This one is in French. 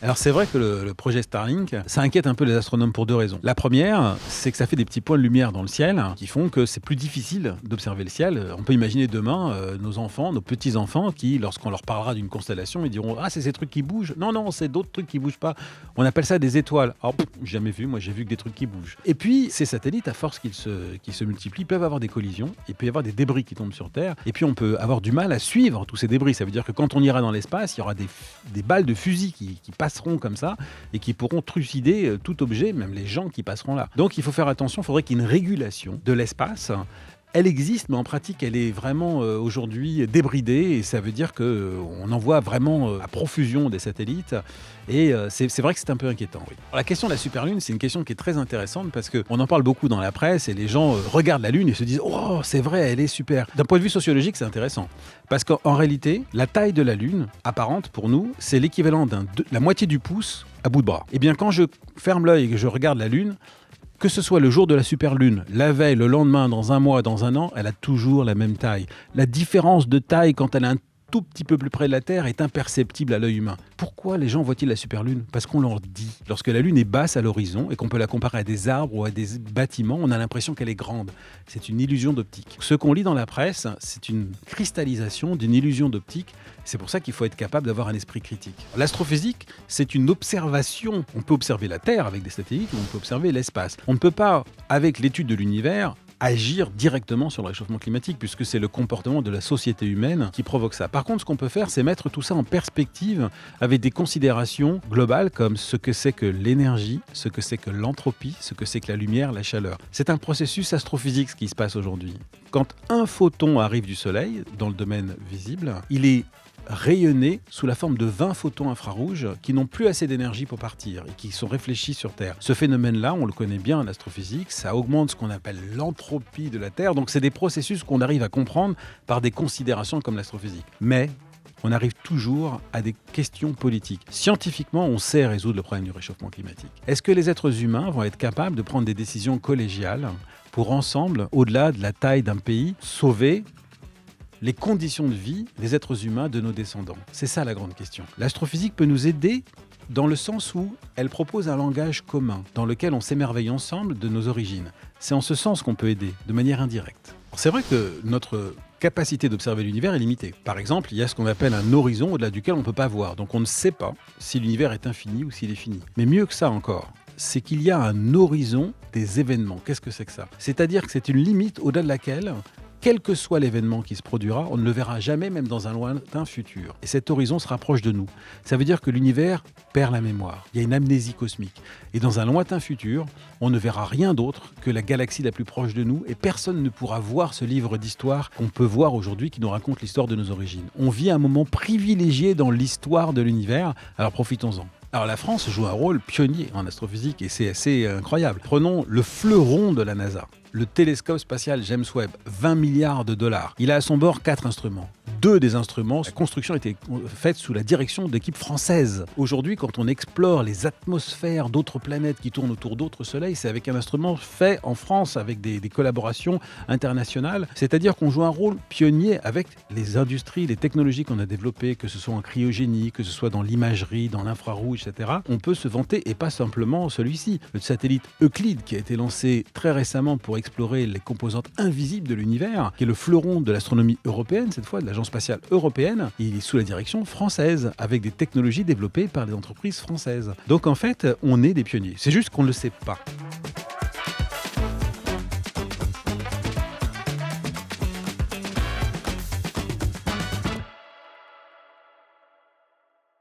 Alors c'est vrai que le projet Starlink, ça inquiète un peu les astronomes pour deux raisons. La première, c'est que ça fait des petits points de lumière dans le ciel qui font que c'est plus difficile d'observer le ciel. On peut imaginer demain nos enfants, nos petits-enfants qui, lorsqu'on leur parlera d'une constellation, ils diront « Ah, c'est ces trucs qui bougent ». Non, non, c'est d'autres trucs qui bougent pas. On appelle ça des étoiles. Alors, jamais vu, moi j'ai vu que des trucs qui bougent. Et puis, ces satellites, à force qu'ils se multiplient, peuvent avoir des collisions, il peut y avoir des débris qui tombent sur Terre, et puis on peut avoir du mal à suivre tous ces débris. Ça veut dire que quand on ira dans l'espace, il y aura des balles de fusil qui passeront comme ça, et qui pourront trucider tout objet, même les gens qui passeront là. Donc il faut faire attention, il faudrait qu'il y ait une régulation de l'espace. Elle existe, mais en pratique, elle est vraiment aujourd'hui débridée, et ça veut dire qu'on envoie vraiment à profusion des satellites, et c'est vrai que c'est un peu inquiétant. Oui. Alors, la question de la superlune, c'est une question qui est très intéressante, parce qu'on en parle beaucoup dans la presse, et les gens regardent la Lune et se disent « Oh, c'est vrai, elle est super ». D'un point de vue sociologique, c'est intéressant, parce qu'en réalité, la taille de la Lune, apparente pour nous, c'est l'équivalent de la moitié du pouce à bout de bras. Et bien, quand je ferme l'œil et que je regarde la Lune, que ce soit le jour de la superlune, la veille, le lendemain, dans un mois, dans un an, elle a toujours la même taille. La différence de taille quand elle est un tout petit peu plus près de la Terre est imperceptible à l'œil humain. Pourquoi les gens voient-ils la superlune ? Parce qu'on leur dit. Lorsque la Lune est basse à l'horizon et qu'on peut la comparer à des arbres ou à des bâtiments, on a l'impression qu'elle est grande. C'est une illusion d'optique. Ce qu'on lit dans la presse, c'est une cristallisation d'une illusion d'optique. C'est pour ça qu'il faut être capable d'avoir un esprit critique. L'astrophysique, c'est une observation. On peut observer la Terre avec des satellites, ou on peut observer l'espace. On ne peut pas, avec l'étude de l'univers, agir directement sur le réchauffement climatique, puisque c'est le comportement de la société humaine qui provoque ça. Par contre, ce qu'on peut faire, c'est mettre tout ça en perspective avec des considérations globales comme ce que c'est que l'énergie, ce que c'est que l'entropie, ce que c'est que la lumière, la chaleur. C'est un processus astrophysique ce qui se passe aujourd'hui. Quand un photon arrive du Soleil, dans le domaine visible, il est rayonnés sous la forme de 20 photons infrarouges qui n'ont plus assez d'énergie pour partir et qui sont réfléchis sur Terre. Ce phénomène-là, on le connaît bien en astrophysique, ça augmente ce qu'on appelle l'entropie de la Terre, donc c'est des processus qu'on arrive à comprendre par des considérations comme l'astrophysique. Mais on arrive toujours à des questions politiques. Scientifiquement, on sait résoudre le problème du réchauffement climatique. Est-ce que les êtres humains vont être capables de prendre des décisions collégiales pour ensemble, au-delà de la taille d'un pays, sauver les conditions de vie des êtres humains de nos descendants? C'est ça la grande question. L'astrophysique peut nous aider dans le sens où elle propose un langage commun dans lequel on s'émerveille ensemble de nos origines. C'est en ce sens qu'on peut aider, de manière indirecte. C'est vrai que notre capacité d'observer l'univers est limitée. Par exemple, il y a ce qu'on appelle un horizon au-delà duquel on ne peut pas voir. Donc on ne sait pas si l'univers est infini ou s'il est fini. Mais mieux que ça encore, c'est qu'il y a un horizon des événements. Qu'est-ce que c'est que ça ? C'est-à-dire que c'est une limite au-delà de laquelle, quel que soit l'événement qui se produira, on ne le verra jamais, même dans un lointain futur. Et cet horizon se rapproche de nous. Ça veut dire que l'univers perd la mémoire. Il y a une amnésie cosmique. Et dans un lointain futur, on ne verra rien d'autre que la galaxie la plus proche de nous, et personne ne pourra voir ce livre d'histoire qu'on peut voir aujourd'hui qui nous raconte l'histoire de nos origines. On vit un moment privilégié dans l'histoire de l'univers, alors profitons-en. Alors la France joue un rôle pionnier en astrophysique et c'est assez incroyable. Prenons le fleuron de la NASA, le télescope spatial James Webb, 20 milliards de dollars. Il a à son bord 4 instruments. 2 des instruments, la construction a été faite sous la direction d'équipes françaises. Aujourd'hui, quand on explore les atmosphères d'autres planètes qui tournent autour d'autres soleils, c'est avec un instrument fait en France, avec des collaborations internationales. C'est-à-dire qu'on joue un rôle pionnier avec les industries, les technologies qu'on a développées, que ce soit en cryogénie, que ce soit dans l'imagerie, dans l'infrarouge, etc. On peut se vanter, et pas simplement celui-ci. Le satellite Euclide, qui a été lancé très récemment pour explorer les composantes invisibles de l'univers, qui est le fleuron de l'astronomie européenne, cette fois de l'Agence spatiale européenne, il est sous la direction française, avec des technologies développées par les entreprises françaises. Donc en fait, on est des pionniers. C'est juste qu'on ne le sait pas.